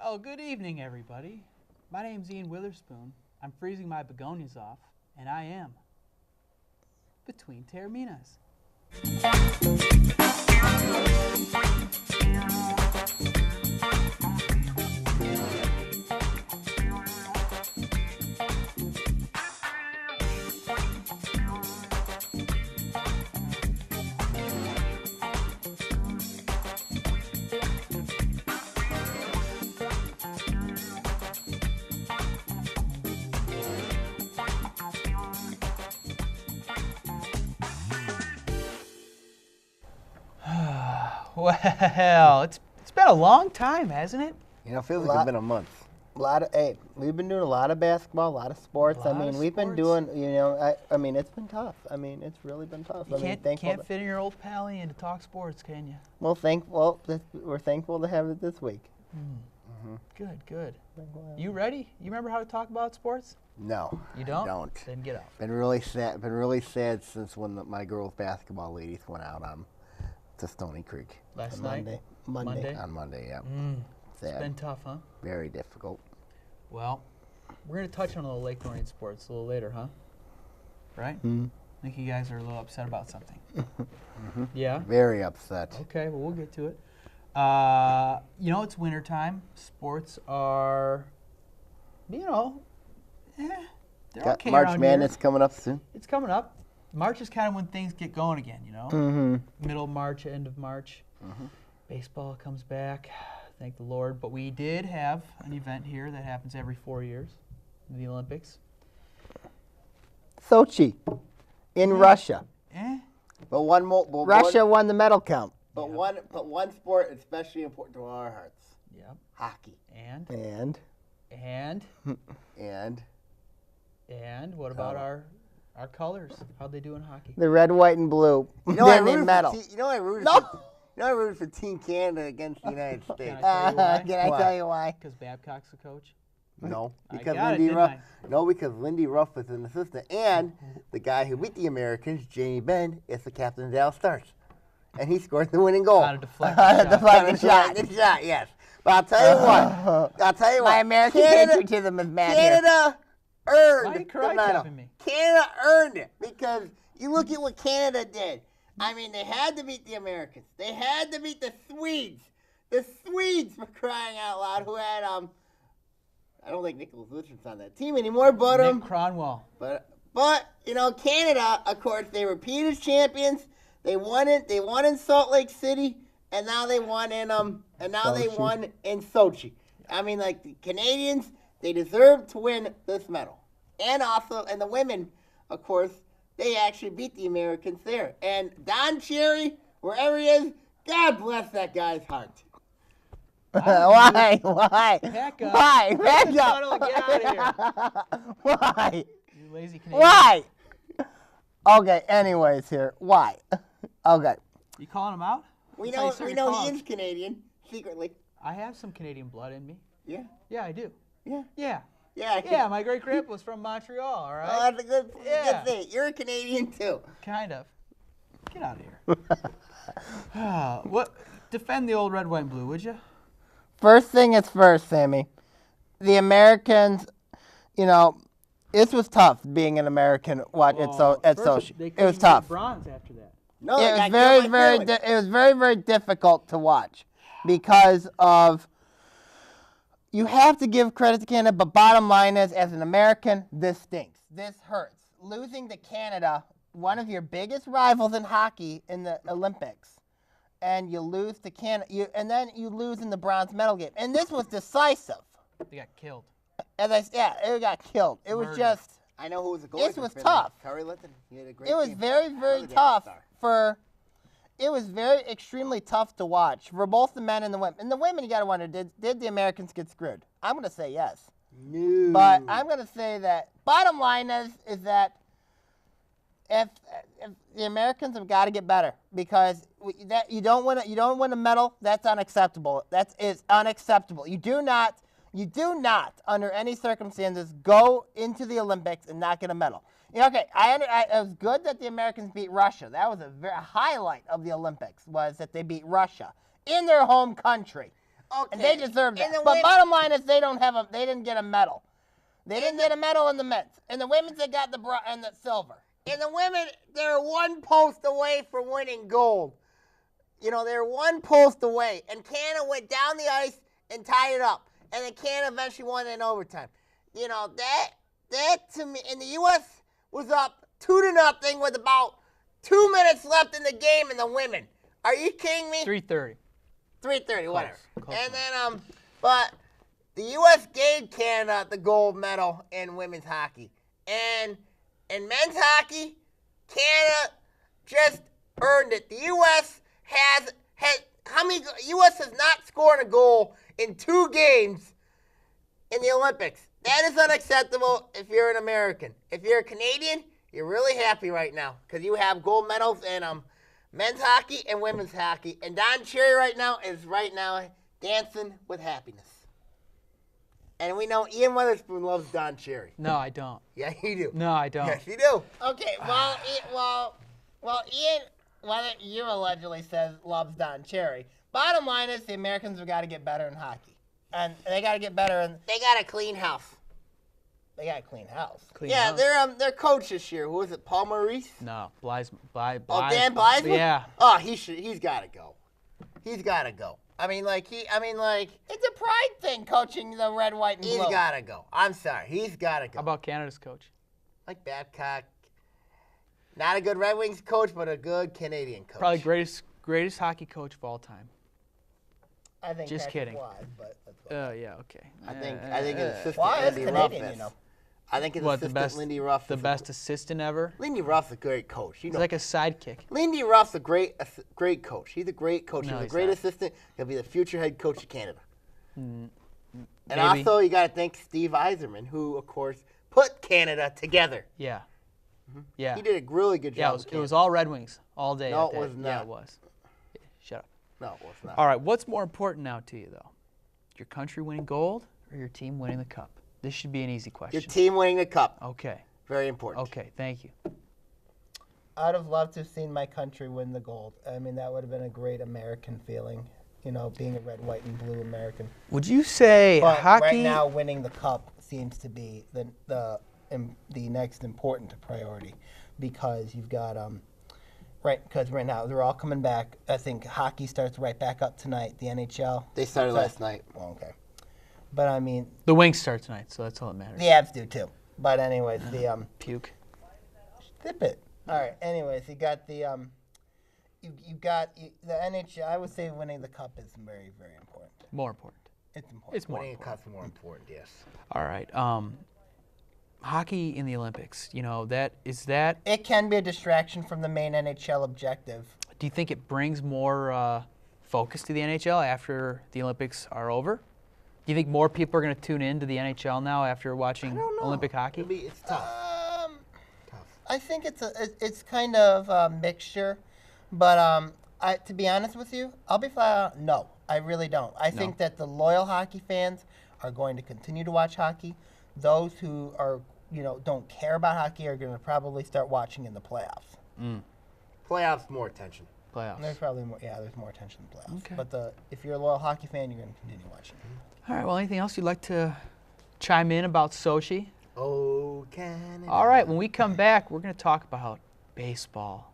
Well, good evening, everybody. My name's Ian Witherspoon. I'm freezing my begonias off, and I am between Taorminas. Well, it's been a long time, hasn't it? You know, it feels like it's been a month. Hey, we've been doing a lot of basketball, a lot of sports. We've been doing, I mean, it's been tough. I mean, it's really been tough. You can't fit in your old pally in to talk sports, can you? Well, we're thankful to have it this week. Good. You ready? You remember how to talk about sports? No. You don't? I don't. Then get out. Been really sad since when my girls' basketball ladies went out to Stony Creek. Last night? Monday. On Monday, yeah. It's been tough, huh? Very difficult. Well, we're going to touch on a little Lake Orion sports a little later, huh? Right? Mm-hmm. I think you guys are a little upset about something. Yeah? Very upset. Okay, well, we'll get to it. It's wintertime. Sports are, they're Got okay March around Madness here. coming up soon. It's coming up. March is kind of when things get going again, Middle of March, end of March. Baseball comes back, thank the Lord. But we did have an event here that happens every 4 years, the Olympics. Sochi, in Russia. But one more. Russia won the medal count. But one sport especially important to our hearts. Yep. Hockey. And what about our colors? How'd they do in hockey? The red, white, and blue. You know, I rooted for Team Canada against the United States. Can I tell you why? Because Babcock's the coach? No, I because got it, Lindy didn't Ruff. I? No, because Lindy Ruff was an assistant, and the guy who beat the Americans, Jamie Benn, is the captain of the Dallas Stars, and he scored the winning goal. On a deflected shot. Deflected shot, yes. But I'll tell you what. My American patriotism is mad here. Canada Why earned are you the medal. karate-chopping me? Canada earned it because you look at what Canada did. I mean, they had to beat the Americans. They had to beat the Swedes. The Swedes, for crying out loud, who had I don't think Nicholas Richards on that team anymore, but Nick Cronwell. But Canada, of course, they repeat as champions. They won it. They won in Salt Lake City, and now they won in Sochi. I mean, like the Canadians, they deserve to win this medal, and the women, of course, they actually beat the Americans there. And Don Cherry, wherever he is, God bless that guy's heart. Why? Back up. Why? Back Get up. out of here. Why? You lazy Canadian. Why? Okay, anyways here. Why? Okay. You calling him out? We That's how know you start he your cause. is Canadian, secretly. I have some Canadian blood in me. Yeah. Yeah, I do. Yeah. Yeah. Yeah. Yeah, my great grandpa was from Montreal, all right? Oh, that's a good Yeah. thing. You're a Canadian, too. Kind of. Get out of here. What? Defend the old red, white, and blue, would you? First thing is first, Sammy. The Americans, this was tough being an American at Sochi. It was tough. Bronze after that. No, It was very, very difficult to watch because of. You have to give credit to Canada, but bottom line is, as an American, this stinks. This hurts. Losing to Canada, one of your biggest rivals in hockey in the Olympics, and you lose to Canada, and then you lose in the bronze medal game. And this was decisive. They got killed. It got killed. It was Murdered. just. I know who was the goalie. This for was Finland. tough. Kari Lehtonen. He had a great It was game. very, very Another tough star. It was very extremely tough to watch for both the men and the women. And the women, you got to wonder, did the Americans get screwed? I'm going to say yes. No. But I'm going to say that bottom line is that if the Americans have got to get better because you don't win a medal, that's unacceptable. That is unacceptable. You do not under any circumstances go into the Olympics and not get a medal. Okay, it was good that the Americans beat Russia. That was a highlight of the Olympics was that they beat Russia in their home country. And they deserve that. But bottom line is they didn't get a medal. They didn't get a medal in the men's. In the women's, they got the silver. In the women, they're one post away from winning gold. You know, they're one post away. And Canada went down the ice and tied it up. And then Canada eventually won in overtime. You know, that to me, and the U.S. was up 2-0 with about 2 minutes left in the game in the women. Are you kidding me? 3:30. 3:30, whatever. Close And then, but the U.S. gave Canada the gold medal in women's hockey. And in men's hockey, Canada just earned it. The U.S. has U.S. has not scored a goal in 2 games in the Olympics. That is unacceptable if you're an American. If you're a Canadian, you're really happy right now because you have gold medals in men's hockey and women's hockey. And Don Cherry right now is dancing with happiness. And we know Ian Weatherspoon loves Don Cherry. No, I don't. Yeah, you do. No, I don't. Yes, you do. Okay, Ian, you allegedly says loves Don Cherry. Bottom line is the Americans have got to get better in hockey. And they got to get better in... They got a clean house. They got a clean house. Their coach this year, who was it, Paul Maurice? No, Oh, Dan Bleisman? Yeah. Oh, he's got to go. He's got to go. It's a pride thing coaching the red, white, and blue. He's got to go. I'm sorry. He's got to go. How about Canada's coach? Like Babcock. Not a good Red Wings coach, but a good Canadian coach. Probably greatest hockey coach of all time. I think Just kidding. Wise, but that's yeah, okay. I think his assistant Why is Lindy Canadian, Ruff you know? I think his assistant Lindy Ruff the best assistant ever. Lindy Ruff's a great coach. He's like a sidekick. Lindy Ruff's a great coach. He's a great coach. No, he's a he's great not. assistant. He'll be the future head coach of Canada. And Maybe. also, you got to thank Steve Yzerman, who, of course, put Canada together. Yeah. Yeah. He did a really good job. Yeah, it was all Red Wings all day. No, that it day. was not. Yeah, it was. Yeah, shut up. No, it was not. All right, what's more important now to you, though? Your country winning gold or your team winning the cup? This should be an easy question. Your team winning the cup. Okay. Very important. Okay, thank you. I'd have loved to have seen my country win the gold. I mean, that would have been a great American feeling, you know, being a red, white, and blue American. Would you say But hockey? right now, winning the cup seems to be the next important priority because you've got because right now they're all coming back. I think hockey starts right back up tonight. The NHL. They started last night. Well, okay, but I mean the Wings start tonight, so that's all that matters. the Avs do too. But anyways, the Puke. Zip it. All right. Anyways, you got the the NHL. I would say winning the cup is very, very important. More important. It's important. It's more Winning a important. cup's more important, yes. All right. Hockey in the Olympics. You know It can be a distraction from the main NHL objective. Do you think it brings more focus to the NHL after the Olympics are over? Do you think more people are going to tune in to the NHL now after watching Olympic hockey? It's tough. I think it's kind of a mixture, but to be honest with you, I'll be flat out, no, I really don't. I think that the loyal hockey fans are going to continue to watch hockey. Those who are, don't care about hockey are going to probably start watching in the playoffs. Playoffs, more attention. Playoffs. There's probably more. Yeah, there's more attention in the playoffs. Okay. But if you're a loyal hockey fan, you're going to continue watching. All right. Well, anything else you'd like to chime in about Sochi? Oh, Canada. All right. When we come back, we're going to talk about baseball.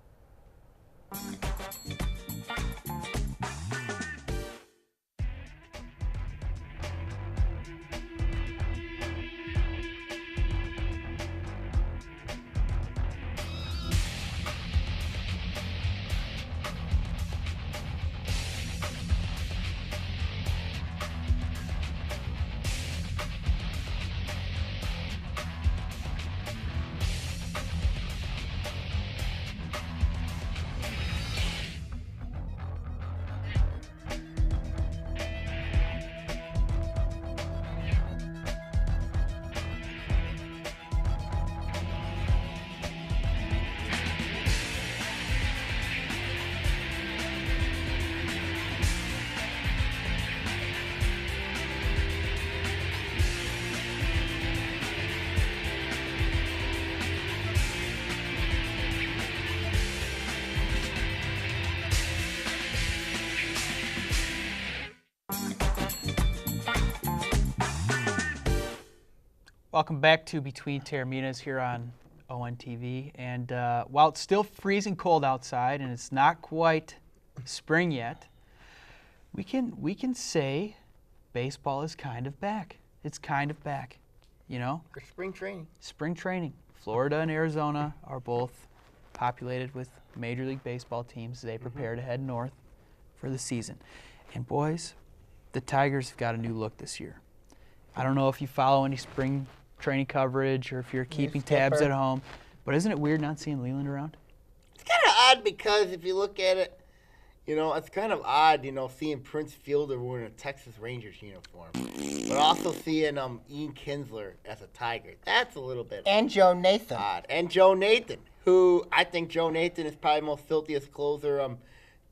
Welcome back to Between Taorminas here on ONTV. And while it's still freezing cold outside and it's not quite spring yet, we can say baseball is kind of back. It's kind of back, you know? For spring training. Spring training. Florida and Arizona are both populated with Major League Baseball teams. They prepare to head north for the season. And boys, the Tigers have got a new look this year. I don't know if you follow any spring training coverage or if you're keeping tabs at home, but isn't it weird not seeing Leland around? It's kind of odd because if you look at it, you know, it's kind of odd, you know, seeing Prince Fielder wearing a Texas Rangers uniform, but also seeing Ian Kinsler as a Tiger. That's a little bit And Joe Nathan. odd. And Joe Nathan, who I think Joe Nathan is probably the most filthiest closer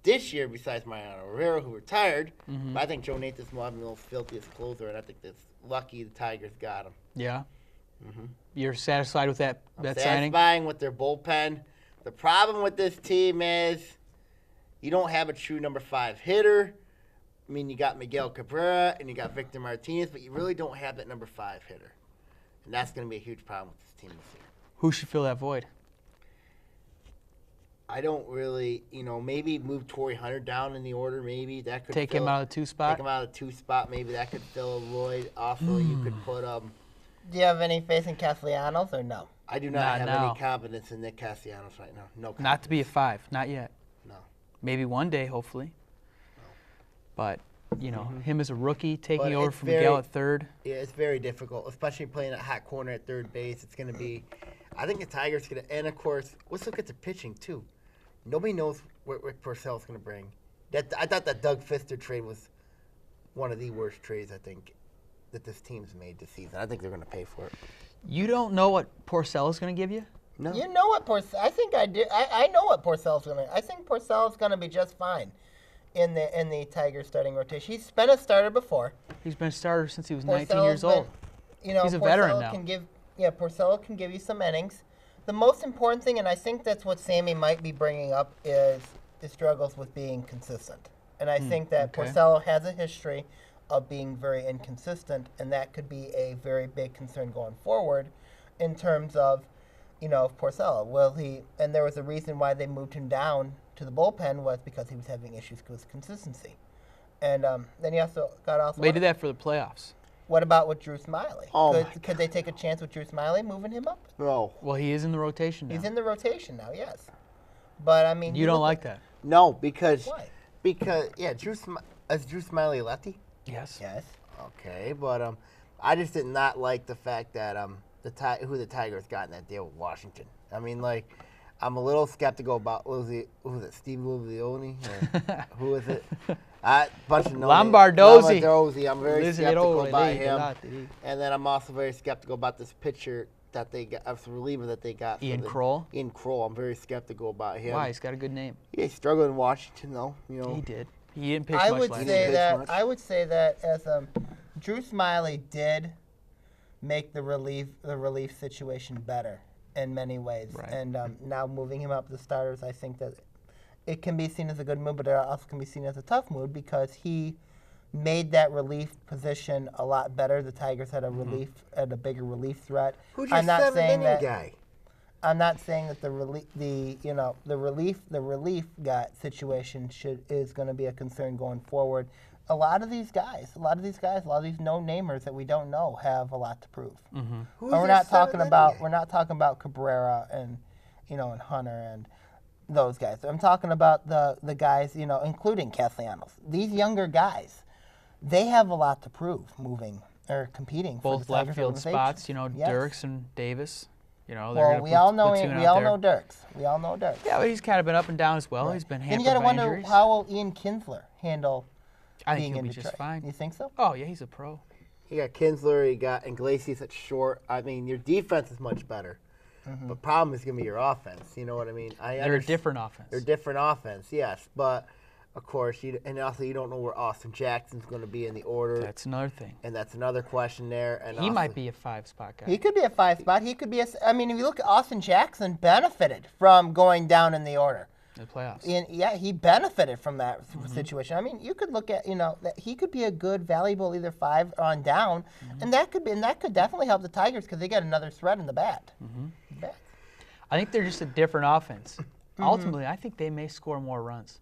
this year besides Mariano Rivera, who retired. But I think Joe Nathan's the most filthiest closer, and I think that's lucky the Tigers got him. Yeah. You're satisfied with that signing? Satisfying with their bullpen. The problem with this team is you don't have a true number 5 hitter. I mean, you got Miguel Cabrera and you got Victor Martinez, but you really don't have that number 5 hitter. And that's going to be a huge problem with this team this year. Who should fill that void? I don't really, you know, maybe move Torrey Hunter down in the order. Maybe that could Take him out of the 2 spot? Take him out of the 2 spot. Maybe that could fill a void. Also, you could put Do you have any faith in Castellanos or no? I do not have any confidence in Nick Castellanos right now. No confidence. Not to be a 5, not yet. No. Maybe one day, hopefully. But, you know, him as a rookie, taking But over it's from Miguel very- at third. Yeah, it's very difficult, especially playing at hot corner at third base. It's going to be, I think the Tigers going to, and of course, let's look at the pitching too. Nobody knows what Rick Porcello's going to bring. I thought that Doug Fister trade was one of the worst trades I think that this team's made this season. I think they're going to pay for it. You don't know what Porcello's going to give you? No. You know what Porcello? I think I do. I know what Porcello's going to. I think Porcello's going to be just fine in the Tigers starting rotation. He's been a starter before. He's been a starter since he was Porcello's 19 years old. You know, He's a Porcello veteran now. Porcello can give you some innings. The most important thing, and I think that's what Sammy might be bringing up, is the struggles with being consistent. And I think that okay. Porcello has a history of being very inconsistent, and that could be a very big concern going forward in terms of, you know, Porcello. Will he? And there was a reason why they moved him down to the bullpen was because he was having issues with consistency. And then he also got They did that for the playoffs. What about with Drew Smiley? Oh Could they take a chance with Drew Smiley moving him up? No. Well, he is in the rotation now. He's in the rotation now, yes. But I mean, You don't look like at- that? No, because Why? Is Drew Smiley a lefty? Yes. Yes. Okay, but I just did not like the fact that who the Tigers got in that deal with Washington. I mean, like, I'm a little skeptical about who was it, Steve Luvioni? Who is it? Bunch of Lombardozzi. Lombardozzi. I'm very skeptical about him. Lombardozzi. And then I'm also very skeptical about this pitcher that they got, a reliever that they got. Ian Kroll? Ian Kroll. I'm very skeptical about him. Why? He's got a good name. Yeah, he struggled in Washington, though. You know. He did. He didn't pitch I much would last say year. that as Drew Smiley did make the relief situation better in many ways. Right. And now moving him up the starters, I think that it can be seen as a good move, but it also can be seen as a tough move because he made that relief position a lot better. The Tigers had a bigger relief threat. Who's your guy? I'm not saying that the relief situation is going to be a concern going forward. A lot of these guys, a lot of these no-namers that we don't know have a lot to prove. And we're not talking about Cabrera and and Hunter and those guys. I'm talking about the guys, including Castellanos. These younger guys, they have a lot to prove moving or competing for Both the Tigers left field organization. spots, Yes. Dirks and Davis. They're Well, gonna we all know platoon we out all there. know Dirks. We all know Dirks. Yeah, but he's kind of been up and down as well. He's been Then hampered you got to by wonder injuries. how will Ian Kinsler handle I think being he'll in be Detroit. just fine. You think so? Oh, yeah, he's a pro. You got Kinsler, you got Iglesias at short. I mean, your defense is much better. But problem is going to be your offense. You know what I mean? They're a different offense. They're different offense, yes. But, of course, you don't know where Austin Jackson's going to be in the order. That's another thing. And that's another question there. And He might be a 5-spot guy. He could be a 5 spot. He could be if you look at Austin Jackson benefited from going down in the order. In the playoffs. He benefited from that situation. I mean, you could look at, that he could be a good, valuable either 5 on down, and that could definitely help the Tigers because they got another threat in the bat. I think they're just a different offense. Ultimately, I think they may score more runs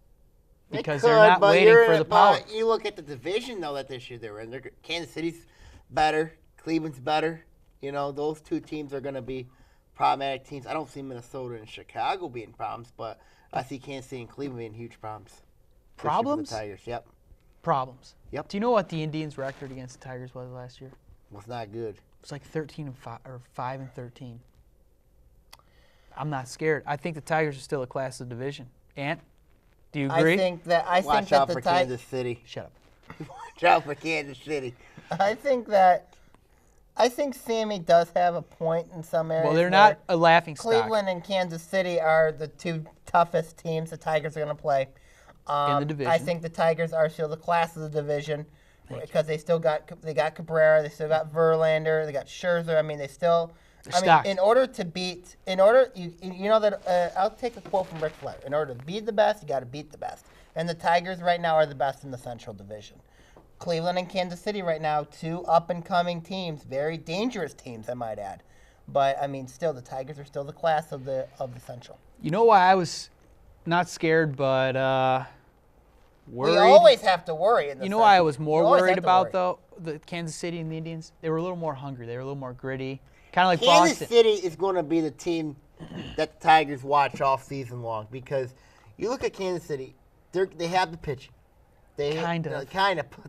because they're not waiting for the power. But you look at the division, though, that this year they're in. Kansas City's better. Cleveland's better. Those two teams are going to be problematic teams. I don't see Minnesota and Chicago being problems, but I see Kansas City and Cleveland being huge problems. Problems? For the Tigers, yep. Problems. Yep. Do you know what the Indians' record against the Tigers was last year? Well, it's not good. It's like 13-5 or 5-13. I'm not scared. I think the Tigers are still a class of division. Ant, do you agree? Watch out for Kansas City. Shut up. Watch out for Kansas City. I think Sammy does have a point in some areas. Well, they're not a laughing stock. Cleveland and Kansas City are the two toughest teams the Tigers are going to play. In the division. I think the Tigers are still the class of the division because they got Cabrera, they still got Verlander, they got Scherzer. I mean, in order to beat, I'll take a quote from Rick Flair. In order to beat the best, you got to beat the best. And the Tigers right now are the best in the Central Division. Cleveland and Kansas City right now, two up-and-coming teams, very dangerous teams, I might add. But, I mean, still, the Tigers are still the class of the Central. You know why I was not scared, but worried? We always have to worry in the Central. Why I was more worried about, though, the Kansas City and the Indians? They were a little more hungry. They were a little more gritty. Kind of like Kansas Boston. City is going to be the team that the Tigers watch all season long because you look at Kansas City, they have the pitching. Kind of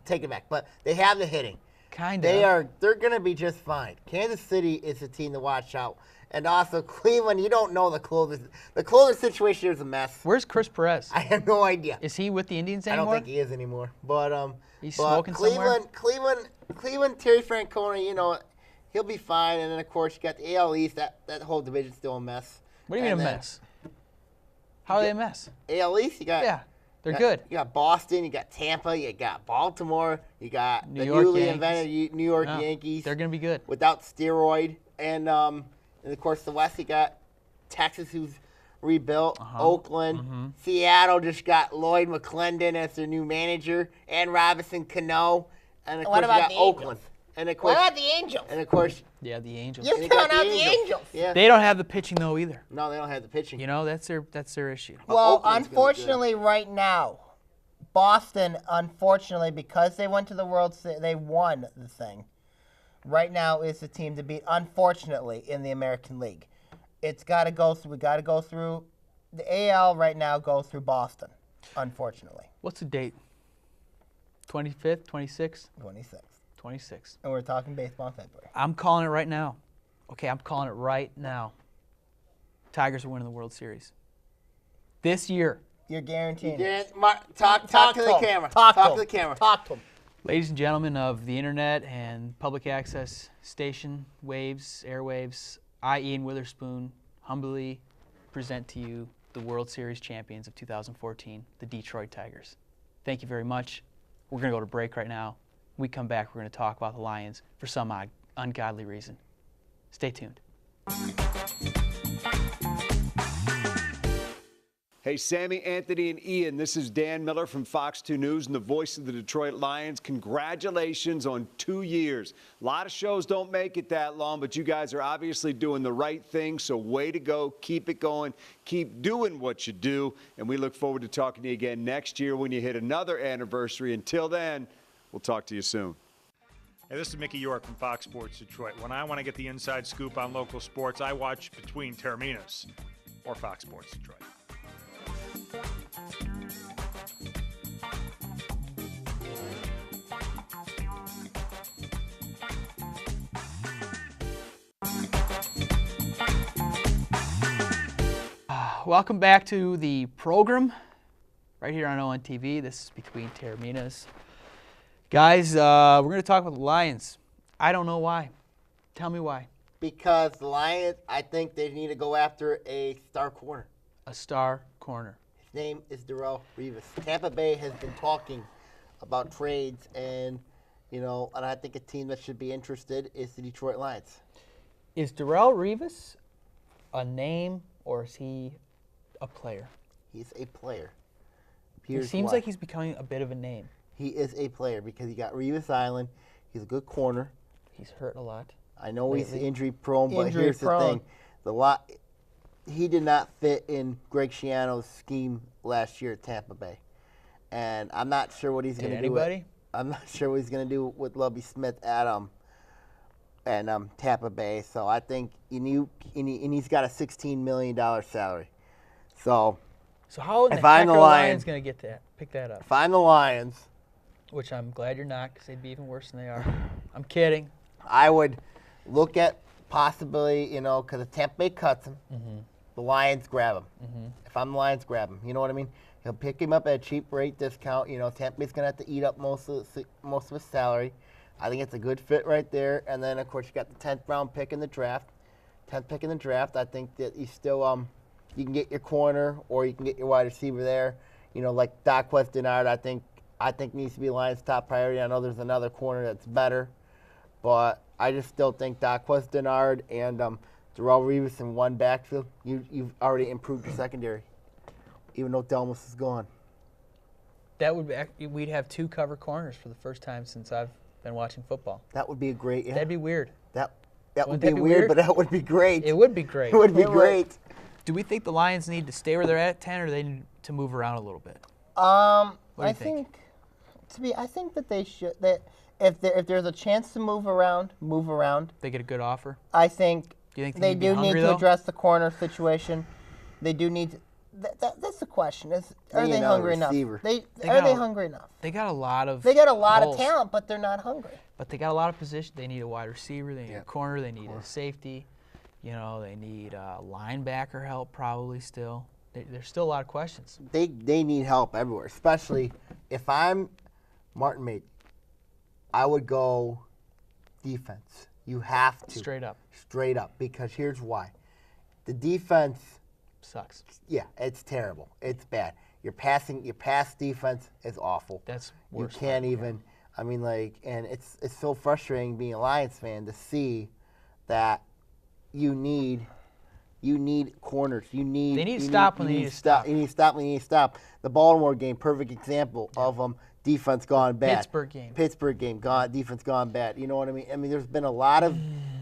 take it back, but they have the hitting. They're going to be just fine. Kansas City is a team to watch out, and also Cleveland. You don't know the closer. The closer situation is a mess. Where's Chris Perez? I have no idea. Is he with the Indians anymore? I don't think he is anymore. But he's smoking somewhere. Cleveland, Terry Francona. He'll be fine, and then of course you got the AL East. That whole division's still a mess. What do you mean a mess? How are they a mess? AL East, you got. They're good. You got Boston, you got Tampa, you got Baltimore, you got New the York newly Yankees. invented New York Yankees. They're going to be good. Without steroid. And of course, the West, you got Texas, who's rebuilt, Oakland. Seattle just got Lloyd McClendon as their new manager, and Robinson Cano. And of course, you got Oakland. And of course, what about the Angels? And of course, the Angels. You count out the Angels. Yeah. They don't have the pitching though either. No, they don't have the pitching. That's their issue. Well, unfortunately, right now, Boston, unfortunately, because they went to the World Series, they won the thing. Right now is the team to beat. Unfortunately, in the American League, it's got to go through. We got to go through. The AL right now goes through Boston. Unfortunately. What's the date? 25th, 26th. 26. And we're talking baseball in February. I'm calling it right now. Okay, I'm calling it right now. Tigers are winning the World Series. This year. You're guaranteeing it. Talk to the camera. Talk to the camera. Talk to them. Ladies and gentlemen of the internet and public access station airwaves, I, Ian Witherspoon, humbly present to you the World Series champions of 2014, the Detroit Tigers. Thank you very much. We're going to go to break right now. When we come back, we're going to talk about the Lions for some ungodly reason. Stay tuned. Hey, Sammy, Anthony, and Ian, this is Dan Miller from Fox 2 News and the voice of the Detroit Lions. Congratulations on 2 years. A lot of shows don't make it that long, but you guys are obviously doing the right thing, so way to go. Keep it going. Keep doing what you do, and we look forward to talking to you again next year when you hit another anniversary. Until then, we'll talk to you soon. Hey, this is Mickey York from Fox Sports Detroit. When I want to get the inside scoop on local sports, I watch between Taorminas or Fox Sports Detroit. Welcome back to the program right here on ONTV. This is Between Taorminas. Guys, we're going to talk about the Lions. I don't know why. Tell me why. Because the Lions, I think they need to go after a star corner. A star corner. His name is Darrelle Revis. Tampa Bay has been talking about trades, and I think a team that should be interested is the Detroit Lions. Is Darrelle Revis a name or is he a player? He's a player. It seems like he's becoming a bit of a name. He is a player because you got Revis Island. He's a good corner. He's hurt a lot. I know lately. he's injury prone, but here's the thing: he did not fit in Greg Schiano's scheme last year at Tampa Bay, and I'm not sure what he's going to do. I'm not sure what he's going to do with Lovie Smith at Tampa Bay. So I think and he's got a $16 million salary. So how in the if heck I'm are the the Lions Lions going to pick that up? If I'm the Lions, which I'm glad you're not, because they'd be even worse than they are. I'm kidding. I would look at possibly, because if Tampa Bay cuts him, the Lions grab him. If I'm the Lions, grab him. You know what I mean? He'll pick him up at a cheap rate discount. Tampa Bay's going to have to eat up most of his salary. I think it's a good fit right there. And then, of course, you got the 10th round pick in the draft. 10th pick in the draft. I think that you still you can get your corner or you can get your wide receiver there. Like Daquez Denard, I think needs to be Lions' top priority. I know there's another corner that's better, but I just still think Daquez Denard and Darrelle Revis in one backfield. You've already improved your secondary, even though Delmas is gone. That would be, we'd have 2 cover corners for the first time since I've been watching football. That would be a great. Yeah. That'd be weird. That would be weird, but that would be great. It would be great. It would be great. Do we think the Lions need to stay where they're at 10, or do they need to move around a little bit? I think that they should. That if there's a chance to move around. They get a good offer. I think. Do you think they do need to address the corner situation. They do need to. That's the question. Are they hungry enough? Are they hungry enough? They got a lot of. They got a lot of talent, but they're not hungry. But they got a lot of position. They need a wide receiver. They need a corner. They need a safety. They need linebacker help probably still. There's still a lot of questions. They need help everywhere, especially if I'm Martin Mate. I would go defense. You have to. Straight up, because here's why. The defense sucks. Yeah, it's terrible. It's bad. Your pass defense is awful. That's worse. You can't even. I mean, and it's so frustrating being a Lions fan to see that you need corners. They need to stop when they need to stop. You need to stop when you need to stop. The Baltimore game, perfect example of defense gone bad. Pittsburgh game, defense gone bad. You know what I mean? I mean, there's been a lot of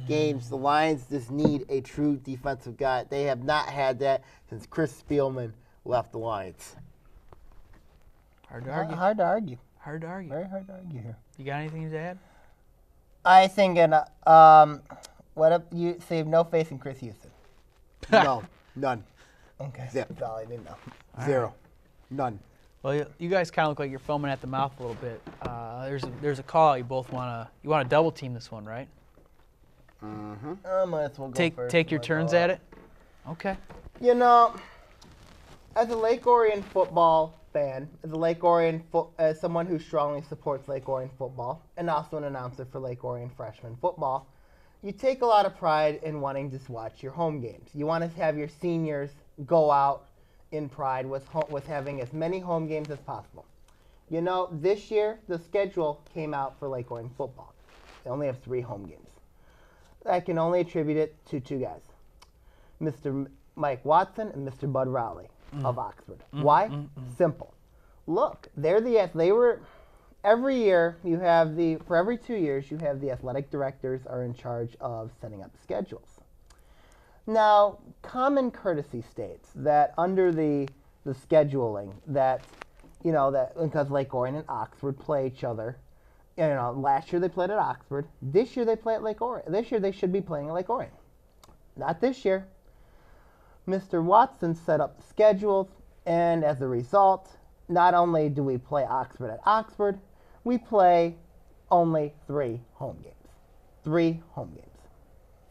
games. The Lions just need a true defensive guy. They have not had that since Chris Spielman left the Lions. Hard to argue. Hard to argue. Hard to argue. Very hard to argue here. You got anything to add? I think what up? You say no faith in Chris Houston? No, none. Okay. Zip. That's all I didn't know. Zero. None. Well, you guys kind of look like you're foaming at the mouth a little bit. There's a call you both want to double team this one, right? Mm-hmm. Might as well go first. Take your turns at it. Okay. As a Lake Orion football fan, as someone who strongly supports Lake Orion football, and also an announcer for Lake Orion freshman football, you take a lot of pride in wanting to watch your home games. You want to have your seniors go out in pride with having as many home games as possible. This year, the schedule came out for Lake Orion football. They only have 3 home games. I can only attribute it to 2 guys, Mr. Mike Watson and Mr. Bud Rowley of Oxford. Why? Simple. Look, every year for every 2 years, you have the athletic directors are in charge of setting up schedules. Now, common courtesy states that under the scheduling that because Lake Orion and Oxford play each other, last year they played at Oxford. This year they play at Lake Orion. This year they should be playing at Lake Orion. Not this year. Mr. Watson set up the schedules, and as a result, not only do we play Oxford at Oxford, we play only 3 home games. 3 home games.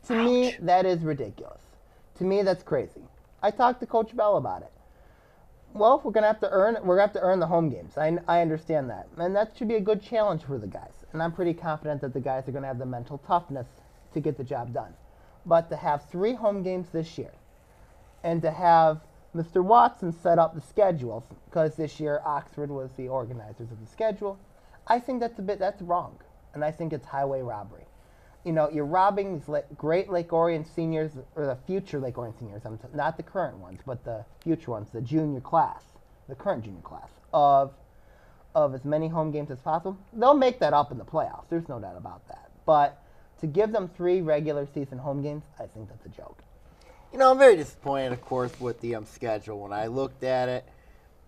To me, that is ridiculous. To me, that's crazy. I talked to Coach Bell about it. Well, we're gonna have to earn the home games. I understand that, and that should be a good challenge for the guys. And I'm pretty confident that the guys are gonna have the mental toughness to get the job done. But to have 3 home games this year, and to have Mr. Watson set up the schedules, because this year Oxford was the organizers of the schedule, I think that's wrong, and I think it's highway robbery. you're robbing these great Lake Orion seniors, or the future Lake Orion seniors, not the current ones, but the future ones, the junior class, the current junior class, of as many home games as possible. They'll make that up in the playoffs. There's no doubt about that. But to give them 3 regular season home games, I think that's a joke. I'm very disappointed, of course, with the schedule. When I looked at it,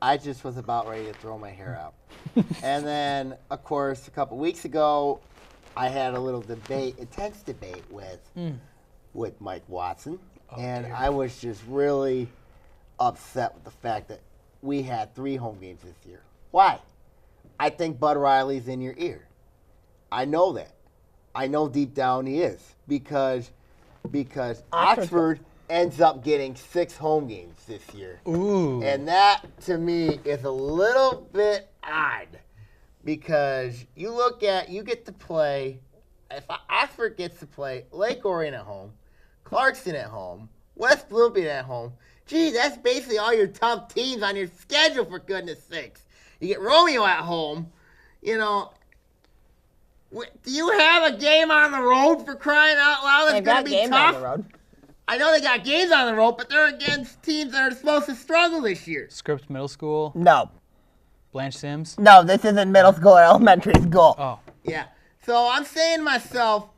I just was about ready to throw my hair out. And then, of course, a couple weeks ago, I had a little intense debate with Mike Watson. Dear. I was just really upset with the fact that we had 3 home games this year. Why? I think Bud Riley's in your ear. I know that. I know deep down he is. Because Oxford ends up getting 6 home games this year. Ooh. And that, to me, is a little bit odd. Because you get to play, if Oxford gets to play Lake Orion at home, Clarkston at home, West Bloomfield at home, gee, that's basically all your tough teams on your schedule, for goodness sakes. You get Romeo at home, Do you have a game on the road, for crying out loud? That's going to be tough. On the road. I know they got games on the road, but they're against teams that are supposed to struggle this year. Scripps Middle School? No. Blanche Sims? No, this isn't middle school or elementary school. Oh. Yeah. So I'm saying to myself,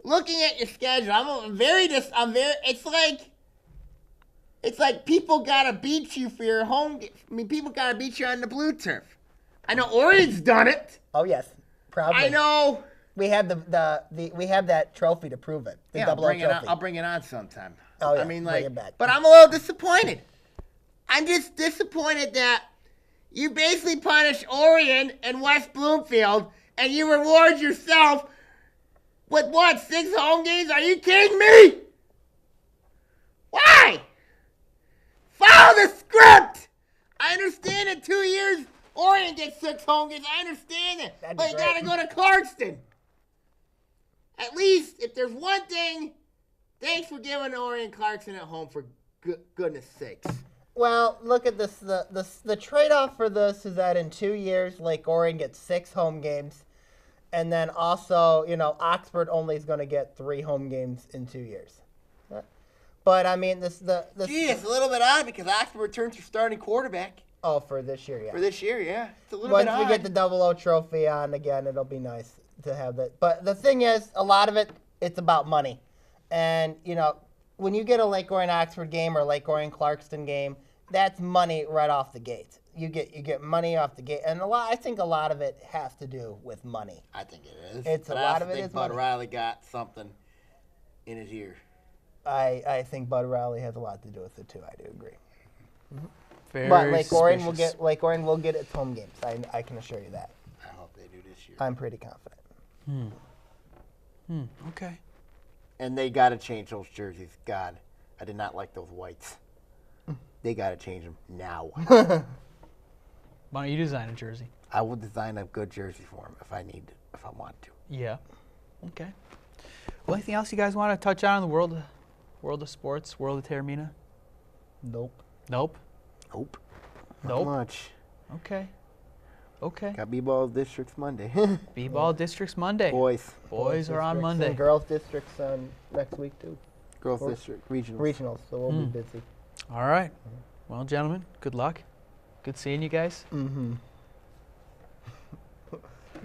looking at your schedule, it's like people gotta beat you for your home game. I mean, people gotta beat you on the blue turf. I know Orion's done it. Oh yes, proudly. I know. We have we have that trophy to prove it. The double O trophy. I'll bring it on sometime. Oh yeah, I mean, bring it back. But I'm a little disappointed. I'm just disappointed that you basically punish Orion and West Bloomfield, and you reward yourself with what, 6 home games? Are you kidding me? Why? Follow the script. I understand in 2 years Orion gets 6 home games. I understand it. But you got to go to Clarkston. At least, if there's one thing, thanks for giving Orion Clarkston at home, for goodness sakes. Well, look at this. The trade-off for this is that in 2 years, Lake Orion gets 6 home games. And then also, Oxford only is going to get 3 home games in 2 years. But, I mean, it's a little bit odd because Oxford returns their starting quarterback. Oh, for this year, yeah. For this year, yeah. It's a little bit odd. Once we get the double O trophy on again, it'll be nice to have that. But the thing is, a lot of it's about money. And, when you get a Lake Orion Oxford game or Lake Orion Clarkston game, that's money right off the gate. You get money off the gate, and I think a lot of it has to do with money. I think it is. It's a lot of it is money. Bud Riley got something in his ear. I think Bud Riley has a lot to do with it too. I do agree. Very but Lake Orion suspicious. will get its home games. I can assure you that. I hope they do this year. I'm pretty confident. Okay. And they got to change those jerseys. God, I did not like those whites. They got to change them now. Why don't you design a jersey? I will design a good jersey for him if I want to. Yeah. Okay. Well, anything else you guys want to touch on in the world of sports, world of Taormina? Nope. Nope. Nope. Nope. Not much. Okay. Got B-ball districts Monday. B-ball districts Monday. Boys are on Monday. And girls districts next week too. Girls district regionals. Regionals, so we'll be busy. All right. Well, gentlemen, good luck. Good seeing you guys. Mm-hmm.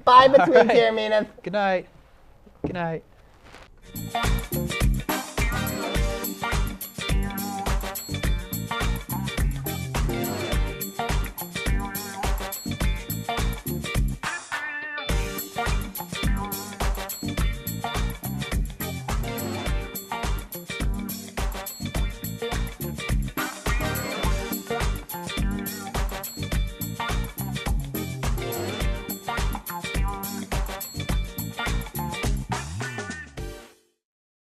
Bye between Taorminas. Good night. Good night.